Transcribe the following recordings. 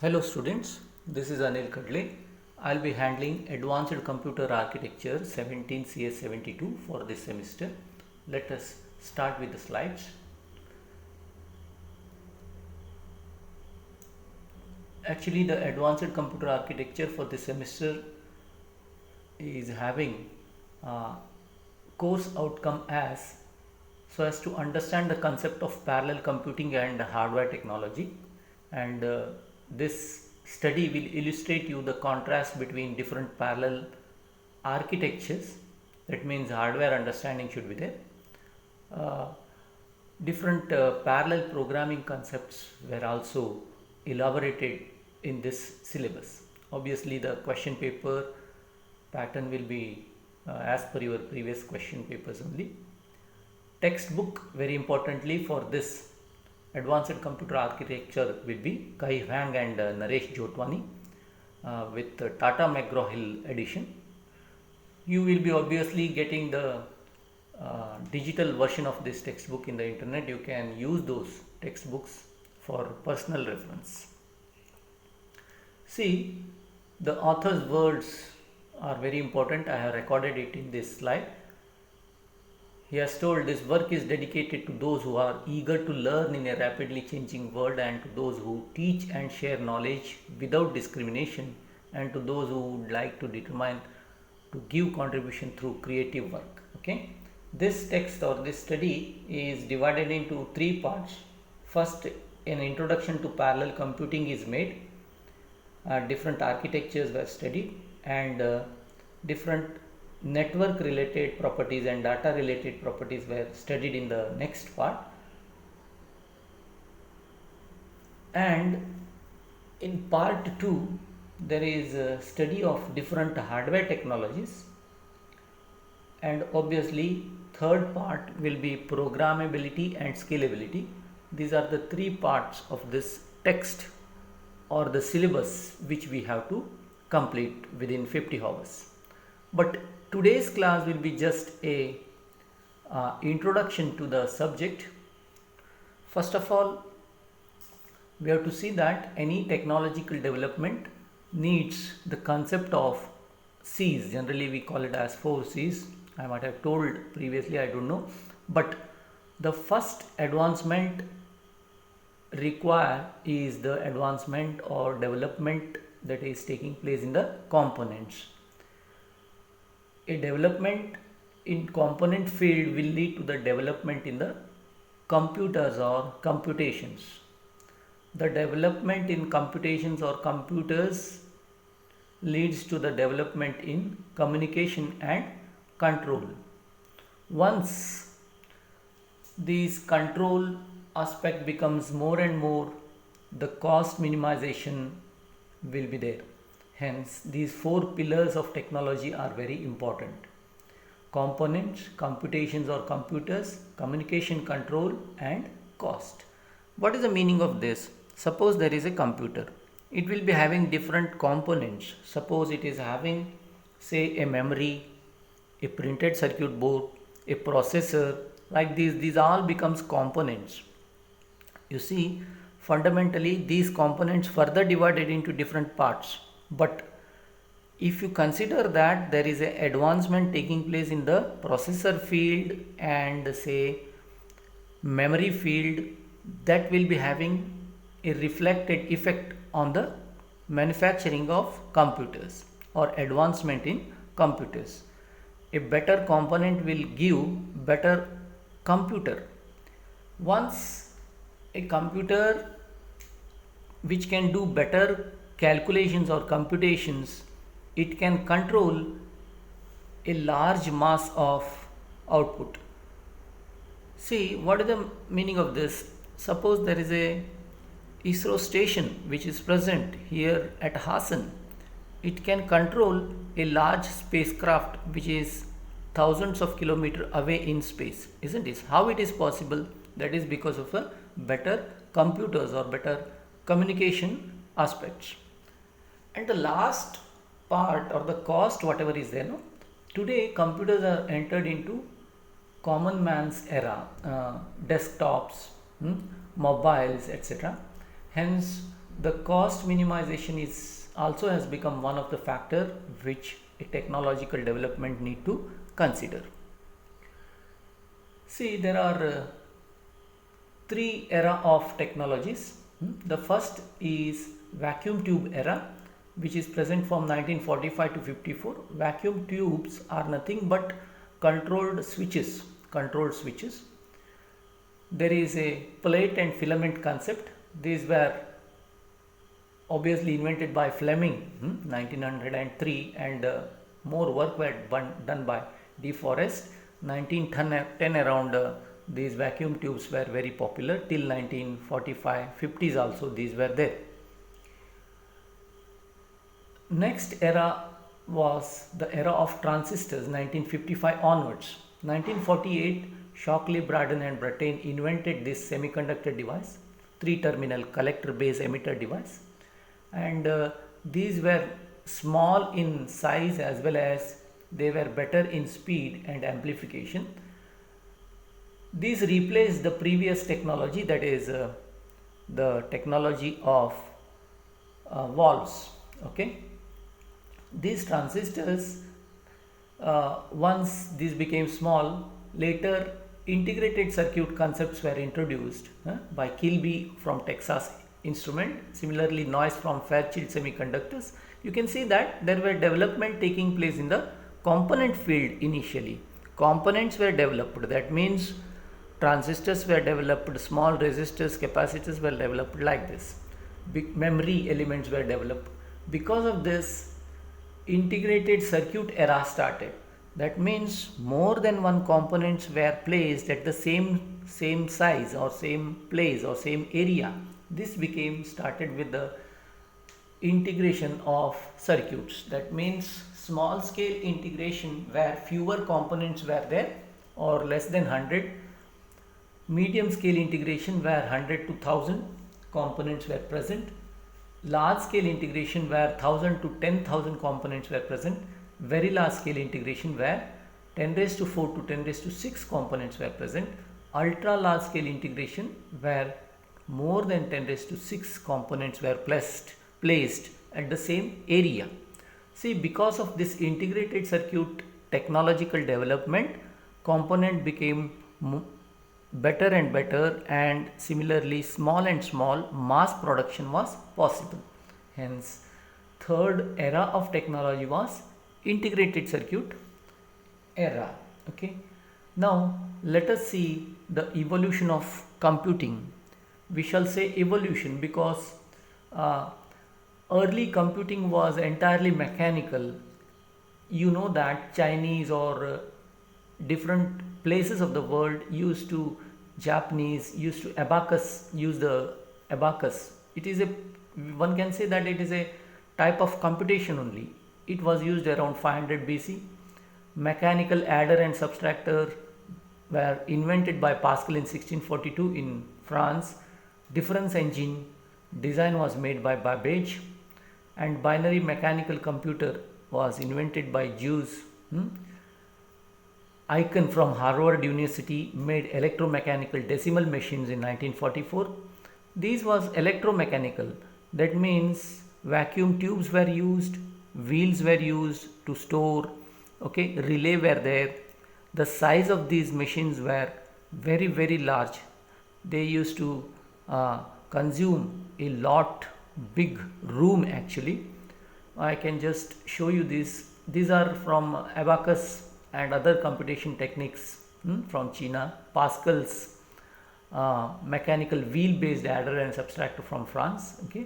Hello students, this is Anil Kadle. I'll be handling Advanced Computer Architecture 17 CS 72 for this semester. Let us start with the slides. Actually, the Advanced Computer Architecture for this semester is having course outcome as so as to understand the concept of parallel computing and hardware technology, and this study will illustrate you the contrast between different parallel architectures. That means hardware understanding should be there. uh, Different parallel programming concepts were also elaborated in this syllabus. Obviously the question paper pattern will be as per your previous question papers only. Textbook, very importantly for this advanced computer architecture, will be Kai Huang and Naresh Jotwani with Tata McGraw-Hill edition. You will be obviously getting the digital version of this textbook in the internet. You can use those textbooks for personal reference. See, the author's words are very important. I have recorded it in this slide. He has told this work is dedicated to those who are eager to learn in a rapidly changing world, and to those who teach and share knowledge without discrimination, and to those who would like to determine to give contribution through creative work. Okay, this text or this study is divided into three parts. First, an introduction to parallel computing is made. Different architectures were studied, and different network related properties and data related properties were studied in the next part. And in part 2 there is a study of different hardware technologies, and obviously third part will be programmability and scalability. These are the three parts of this text or the syllabus which we have to complete within 50 hours. But today's class will be just a introduction to the subject. First of all, we have to see that any technological development needs the concept of C's. Generally we call it as 4 C's. I might have told previously, I don't know, but the first advancement required is the advancement or development that is taking place in the components. A development in component field will lead to the development in the computers or computations. The development in computations or computers leads to the development in communication and control. Once this control aspect becomes more and more, the cost minimization will be there. Hence, these four pillars of technology are very important: components, computations or computers, communication, control, and cost. What is the meaning of this? Suppose there is a computer. It will be having different components. Suppose it is having, say, a memory, a printed circuit board, a processor, like these all becomes components. You see, fundamentally these components further divided into different parts. But if you consider that there is an advancement taking place in the processor field and say memory field, that will be having a reflected effect on the manufacturing of computers or advancement in computers. A better component will give better computer. Once a computer which can do better calculations or computations, it can control a large mass of output. See, what is the meaning of this? Suppose there is a ISRO station which is present here at Hassan. It can control a large spacecraft which is thousands of kilometers away in space, isn't it? How it is possible? That is because of a better computers or better communication aspects. And the last part or the cost, whatever is there, no? Today computers are entered into common man's era, desktops, mobiles, etc. Hence The cost minimization is also has become one of the factor which a technological development need to consider. See, there are three era of technologies. The first is vacuum tube era, which is present from 1945 to 54. Vacuum tubes are nothing but controlled switches. Controlled switches. There is a plate and filament concept. These were obviously invented by Fleming 1903, and more work were done by De Forest 1910 around. These vacuum tubes were very popular till 1945, 50s also these were there. Next era was the era of transistors, 1955 onwards. 1948, Shockley, Braden and Brattain invented this semiconductor device, 3-terminal collector base emitter device, and these were small in size as well as they were better in speed and amplification. These replaced the previous technology, that is the technology of valves. Okay, these transistors, once these became small, later integrated circuit concepts were introduced by Kilby from Texas Instrument, similarly noise from Fairchild Semiconductors. You can see that there were development taking place in the component field initially. Components were developed, that means transistors were developed, small resistors, capacitors were developed like this. Big memory elements were developed. Because of this, integrated circuit era started. That means more than one components were placed at the same size or same place or same area. This became started with the integration of circuits. That means small scale integration where fewer components were there or less than 100. Medium scale integration where 100 to 1000 components were present. Large scale integration where 1000 to 10,000 components were present. Very large scale integration where 10 raised to 4 to 10 raised to 6 components were present. Ultra large scale integration where more than 10 raised to 6 components were placed at the same area. See, because of this integrated circuit technological development, component became better and better, and similarly small and small mass production was possible. Hence, third era of technology was integrated circuit era. Okay, now let us see the evolution of computing. We shall say evolution because early computing was entirely mechanical. You know that Chinese or different places of the world used to, Japanese used to use the abacus. It is a, one can say that it is a type of computation only. It was used around 500 BC. Mechanical adder and subtractor were invented by Pascal in 1642 in France. Difference engine design was made by Babbage, and binary mechanical computer was invented by Jews. Icahn from Harvard University made electromechanical decimal machines in 1944. These was electromechanical. That means vacuum tubes were used, wheels were used to store, okay, relay were there. The size of these machines were very large. They used to consume a lot big room actually. I can just show you this. These are from abacus and other computation techniques from China. Pascal's mechanical wheel based adder and subtractor from France. Okay,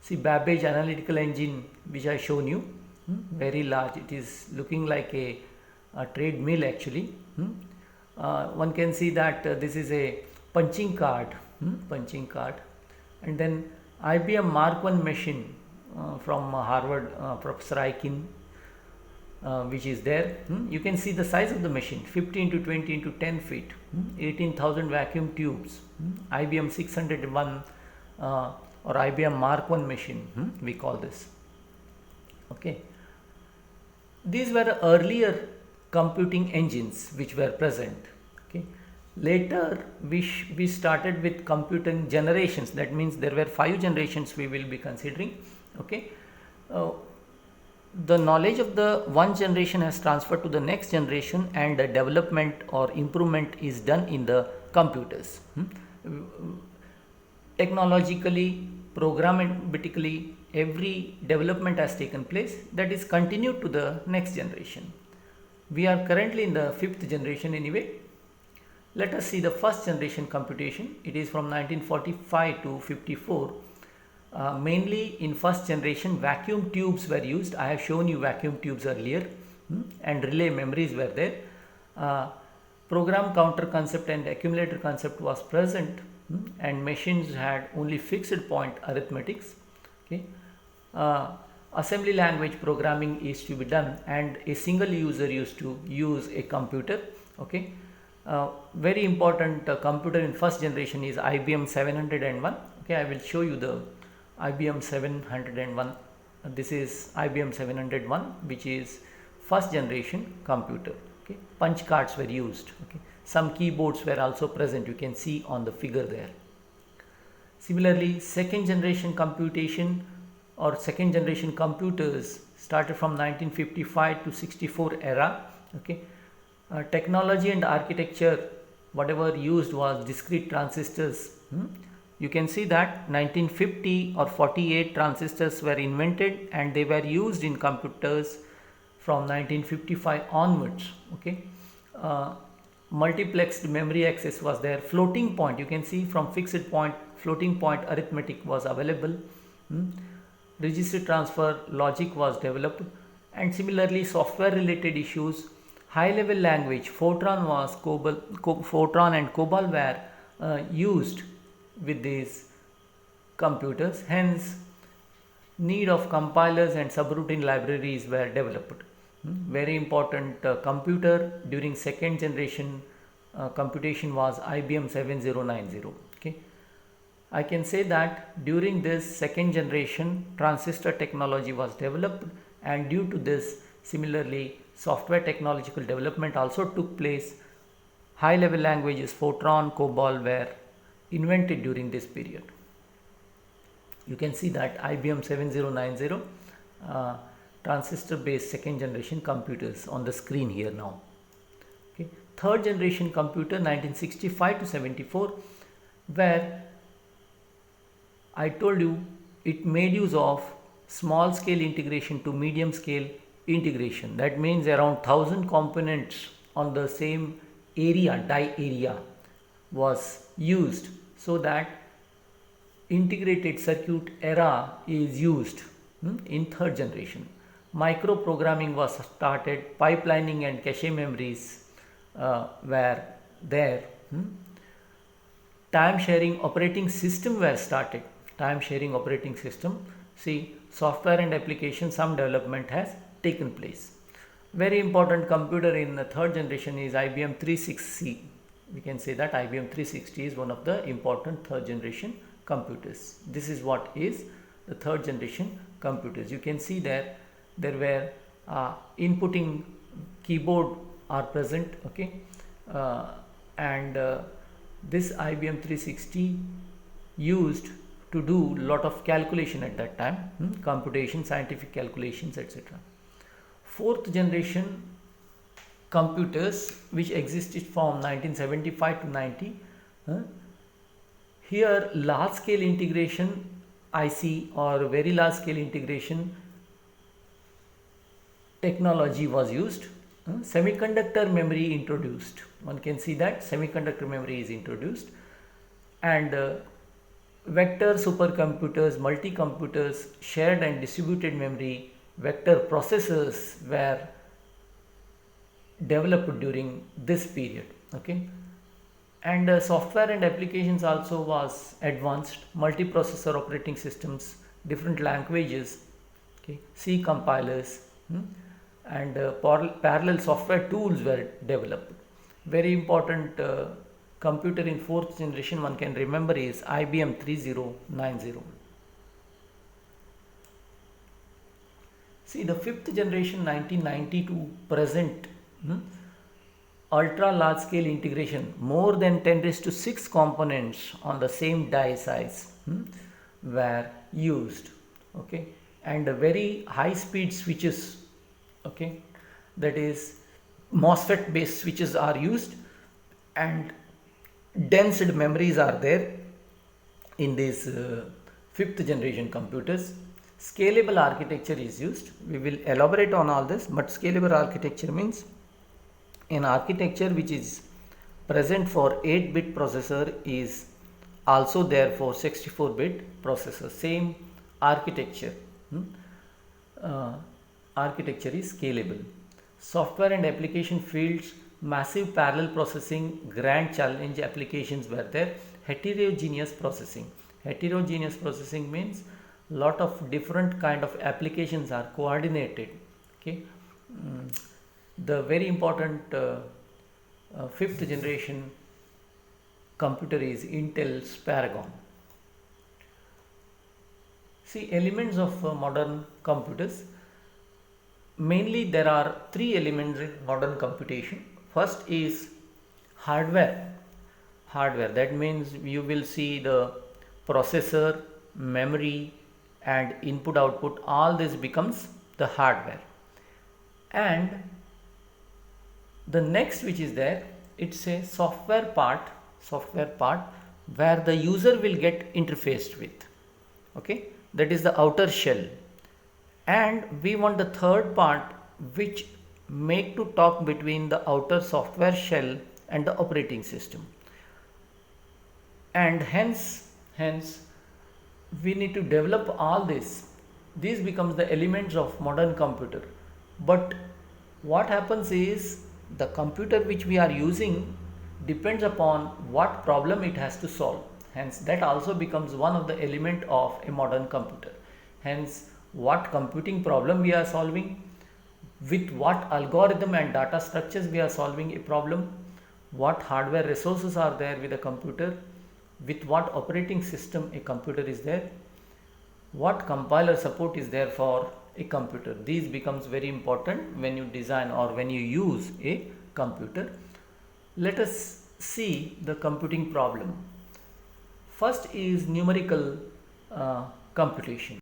see Babbage analytical engine which I shown you, very large. It is looking like a trade mill actually. One can see that this is a punching card, and then IBM Mark I machine from Harvard, Professor Icahn, which is there. You can see the size of the machine, 50 into 20 into 10 feet, 18,000 vacuum tubes, IBM 601 or IBM Mark I machine, we call this. Okay, these were earlier computing engines which were present. Okay, Later we started with computing generations. That means there were 5 generations we will be considering. Okay. uh, the knowledge of the one generation has transferred to the next generation, and the development or improvement is done in the computers. Technologically, programmatically, every development has taken place that is continued to the next generation. We are currently in the 5th generation anyway. Let us see the first generation computation. It is from 1945 to 54. Mainly in first generation, vacuum tubes were used. I have shown you vacuum tubes earlier, and relay memories were there. Program counter concept and accumulator concept was present, and machines had only fixed point arithmetics. Okay. Assembly language programming is to be done, and a single user used to use a computer. Okay. Very important computer in first generation is IBM 701. Okay, I will show you the IBM 701. This is IBM 701, which is first generation computer. Okay, punch cards were used. Okay, some keyboards were also present. You can see on the figure there. Similarly, second generation computation or second generation computers started from 1955 to 64 era. Okay. Technology and architecture, whatever used was discrete transistors. You can see that 1950 or 48 transistors were invented, and they were used in computers from 1955 onwards. Okay. Multiplexed memory access was there. Floating point, you can see from fixed point, floating point arithmetic was available. Register transfer logic was developed, and similarly software related issues. High level language, Fortran and COBOL were used with these computers. Hence, need of compilers and subroutine libraries were developed. Very important computer during second generation computation was IBM 7090. Okay. I can say that during this second generation, transistor technology was developed, and due to this, similarly, software technological development also took place. High level languages Fortran, COBOL were invented during this period. You can see that IBM 7090 transistor based second generation computers on the screen here now. Okay. Third generation computer 1965 to 74, where I told you it made use of small scale integration to medium scale integration. That means around 1000 components on the same area, die area was used, so that integrated circuit era is used in third generation. Micro programming was started, pipelining and cache memories were there. Time sharing operating system were started. Time sharing operating system. See, software and application, some development has taken place. Very important computer in the third generation is IBM 360. We can say that IBM 360 is one of the important third generation computers. This is what is the third generation computers. You can see there were inputting keyboard are present. Okay. And this IBM 360 used to do lot of calculation at that time, computation, scientific calculations, etc. Fourth generation computers, which existed from 1975 to 90, here large scale integration IC or very large scale integration technology was used. Semiconductor memory introduced. One can see that semiconductor memory is introduced, and vector supercomputers, multi-computers, shared and distributed memory, vector processors were developed during this period. Okay. And software and applications also was advanced, multiprocessor operating systems, different languages, okay, C compilers, and parallel software tools were developed. Very important computer in fourth generation one can remember is IBM 3090. See, the fifth generation 1990 to present, ultra large scale integration, more than 10 raised to 6 components on the same die size were used. Okay, and the very high speed switches, okay, that is MOSFET based switches are used, and dense memories are there in these fifth generation computers. Scalable architecture is used. We will elaborate on all this, but scalable architecture means an architecture which is present for 8-bit processor is also there for 64-bit processor. Same architecture. Architecture is scalable. Software and application fields, massive parallel processing, grand challenge applications were there. Heterogeneous processing. Heterogeneous processing means lot of different kind of applications are coordinated. Okay. The very important fifth generation computer is Intel's Paragon. See, elements of modern computers. Mainly there are three elements in modern computation. First is hardware. Hardware, that means you will see the processor, memory and input output, all this becomes the hardware. And the next which is there, it's a software part where the user will get interfaced with. Okay, that is the outer shell. And we want the third part which make to talk between the outer software shell and the operating system. And hence we need to develop all this. These becomes the elements of modern computer. But what happens is the computer which we are using depends upon what problem it has to solve. Hence that also becomes one of the element of a modern computer. Hence what computing problem we are solving, with what algorithm and data structures we are solving a problem, what hardware resources are there with a computer, with what operating system a computer is there, what compiler support is there for a computer. These becomes very important when you design or when you use a computer. Let us see the computing problem. First is numerical computation.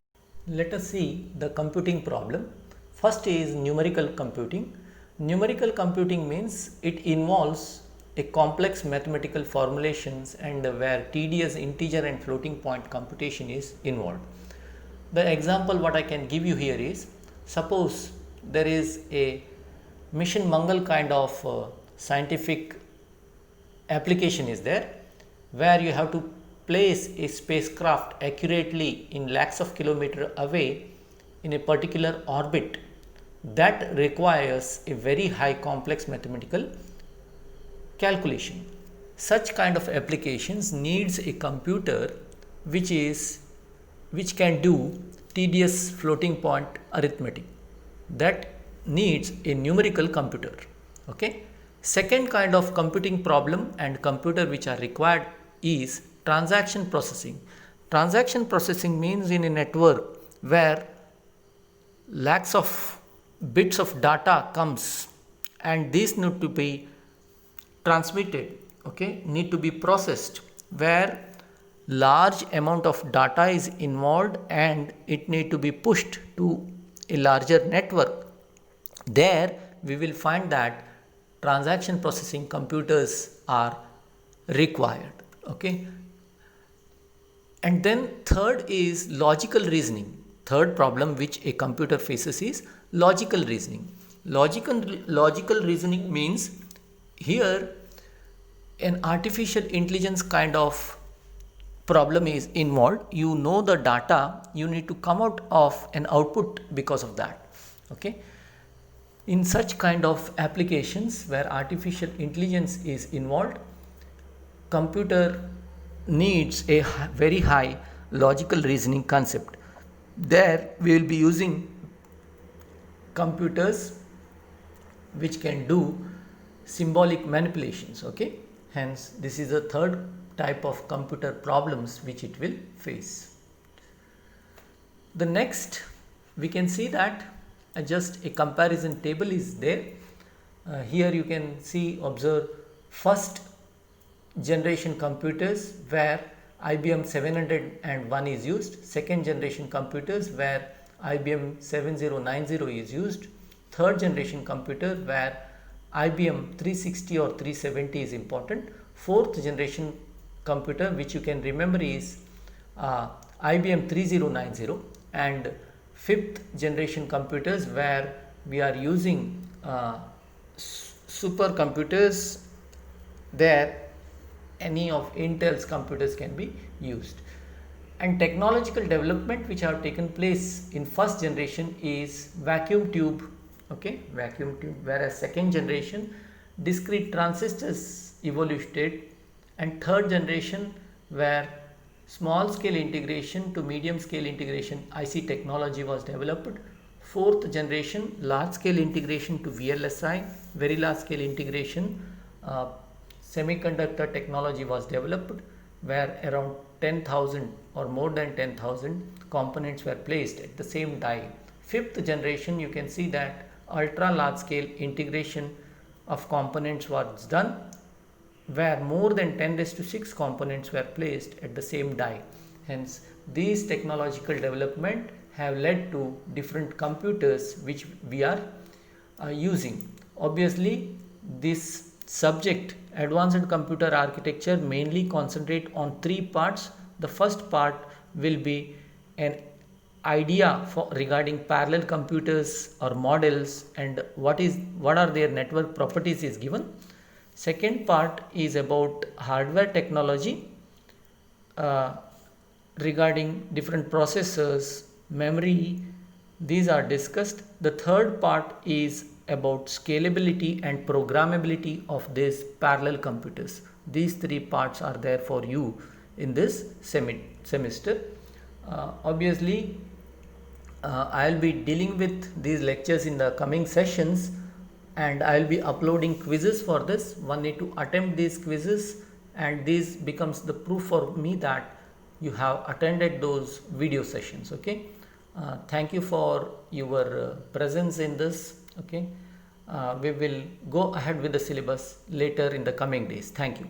Let us see the computing problem. First is numerical computing. Numerical computing means it involves a complex mathematical formulations and where tedious integer and floating point computation is involved. The example what I can give you here is, suppose there is a mission Mangal kind of scientific application is there, where you have to place a spacecraft accurately in lakhs of kilometers away in a particular orbit. That requires a very high complex mathematical calculation. Such kind of applications needs a computer which can do tedious floating point arithmetic. That needs a numerical computer. Okay. Second kind of computing problem and computer which are required is transaction processing. Transaction processing means in a network where lakhs of bits of data comes and these need to be transmitted, okay, need to be processed, where large amount of data is involved and it need to be pushed to a larger network. There we will find that transaction processing computers are required. Okay. And then third is logical reasoning. Third problem which a computer faces is logical reasoning. Logical reasoning means here an artificial intelligence kind of problem is involved. You know the data, you need to come out of an output because of that. Okay. In such kind of applications where artificial intelligence is involved, computer needs a very high logical reasoning concept. There we will be using computers which can do symbolic manipulations. Okay. Hence this is the third type of computer problems which it will face. The next we can see that just a comparison table is there. Here you can see, observe first generation computers where IBM 701 is used, second generation computers where IBM 7090 is used, third generation computer where IBM 360 or 370 is important, fourth generation computer which you can remember is IBM 3090, and fifth generation computers where we are using supercomputers, there any of Intel's computers can be used. And technological development which have taken place in first generation is vacuum tube, okay, vacuum tube, whereas second generation discrete transistors evoluted, and third generation where small scale integration to medium scale integration IC technology was developed. Fourth generation large scale integration to VLSI, very large scale integration semiconductor technology was developed, where around 10,000 or more than 10,000 components were placed at the same die. Fifth generation, you can see that ultra large scale integration of components was done, where more than 10 raised to 6 components were placed at the same die. Hence, these technological development have led to different computers which we are using. Obviously, this subject advanced computer architecture mainly concentrate on three parts. The first part will be an idea for regarding parallel computers or models and what are their network properties is given. Second part is about hardware technology regarding different processors, memory, these are discussed. The third part is about scalability and programmability of these parallel computers. These three parts are there for you in this semester. Obviously, I'll be dealing with these lectures in the coming sessions, and I'll be uploading quizzes for this. One need to attempt these quizzes, and this becomes the proof for me that you have attended those video sessions. Okay. Thank you for your presence in this. Okay. We will go ahead with the syllabus later in the coming days. Thank you.